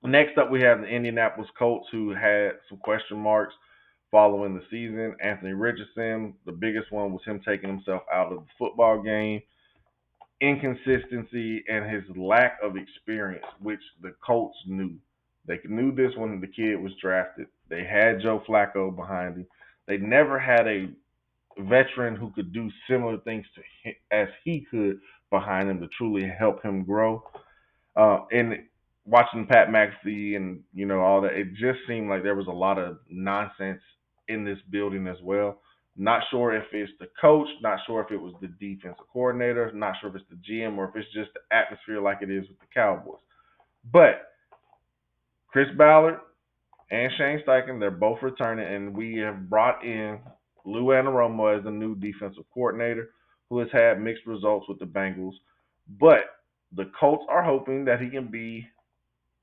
Next up, we have the Indianapolis Colts, who had some question marks following the season. Anthony Richardson, the biggest one was him taking himself out of the football game, inconsistency, and his lack of experience, which the Colts knew. They knew this when the kid was drafted. They had Joe Flacco behind him. They never had a veteran who could do similar things to him, as he could behind him to truly help him grow. And watching Pat McAfee and all that, it just seemed like there was a lot of nonsense in this building as well. Not sure if it's the coach, not sure if it was the defensive coordinator, not sure if it's the GM or if it's just the atmosphere like it is with the Cowboys. But Chris Ballard and Shane Steichen, they're both returning, and we have brought in Lou Anarumo as the new defensive coordinator, who has had mixed results with the Bengals. But the Colts are hoping that he can be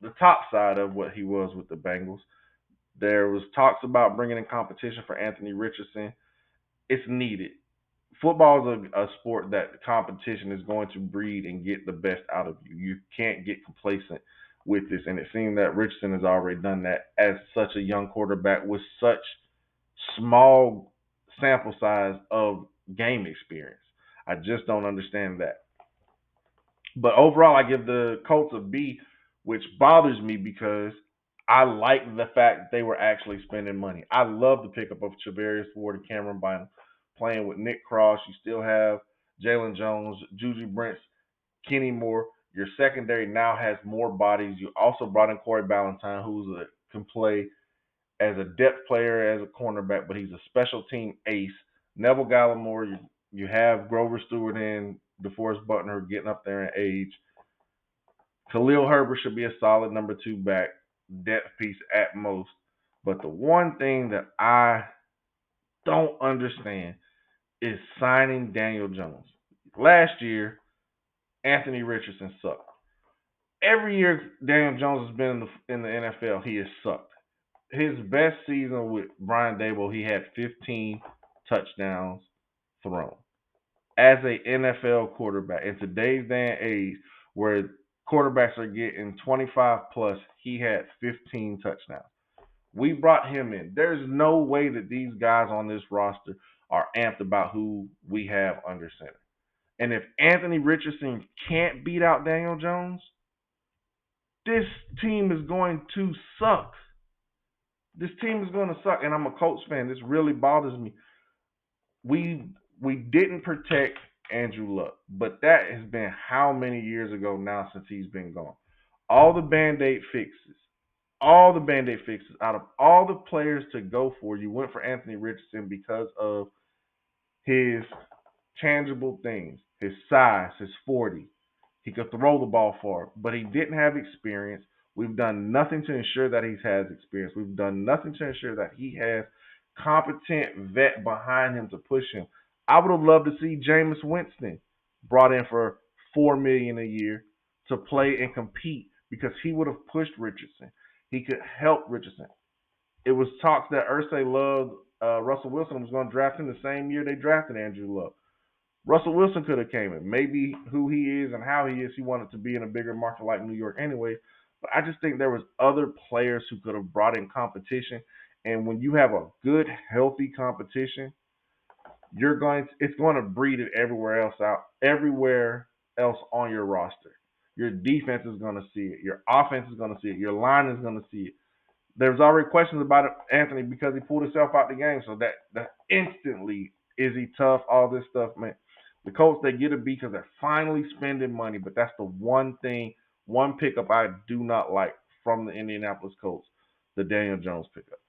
the top side of what he was with the Bengals. There was talks about bringing in competition for Anthony Richardson. It's needed. Football is a sport that competition is going to breed and get the best out of you. You can't get complacent with this, and it seems that Richardson has already done that as such a young quarterback with such small sample size of game experience. I just don't understand that. But overall, I give the Colts a B, which bothers me because I like the fact they were actually spending money. I love the pickup of Charvarius Ward and Cameron Bynum playing with Nick Cross. You still have Jalen Jones, Juju Brents, Kenny Moore. Your secondary now has more bodies. You also brought in Corey Ballantyne, can play as a depth player, as a cornerback, but he's a special team ace. Neville Gallimore, you have Grover Stewart and DeForest Buckner getting up there in age. Khalil Herbert should be a solid number two back, depth piece at most. But the one thing that I don't understand is signing Daniel Jones. Last year, Anthony Richardson sucked. Every year Daniel Jones has been in the NFL, he has sucked. His best season with Brian Daboll, he had 15 touchdowns thrown. As a NFL quarterback, in today's day and age where quarterbacks are getting 25 plus, he had 15 touchdowns. We brought him in. There's no way that these guys on this roster are amped about who we have under center. And if Anthony Richardson can't beat out Daniel Jones, this team is going to suck. This team is going to suck, and I'm a Colts fan. This really bothers me. We didn't protect Andrew Luck, but that has been how many years ago now since he's been gone? All the Band-Aid fixes, out of all the players to go for, you went for Anthony Richardson because of his tangible things, his size, his 40. He could throw the ball far, but he didn't have experience. We've done nothing to ensure that he has experience. We've done nothing to ensure that he has competent vet behind him to push him. I would have loved to see Jameis Winston brought in for $4 million a year to play and compete because he would have pushed Richardson. He could help Richardson. It was talks that Irsay loved Russell Wilson was going to draft him the same year they drafted Andrew Luck. Russell Wilson could have came in. Maybe who he is and how he is, he wanted to be in a bigger market like New York anyway. But I just think there was other players who could have brought in competition. And when you have a good, healthy competition, it's going to breed it everywhere else on your roster. Your defense is going to see it. Your offense is going to see it. Your line is going to see it. There's already questions about it, Anthony, because he pulled himself out the game. So that instantly, is he tough? All this stuff, man. The Colts, they get a B because they're finally spending money, but that's the one pickup I do not like from the Indianapolis Colts, the Daniel Jones pickup.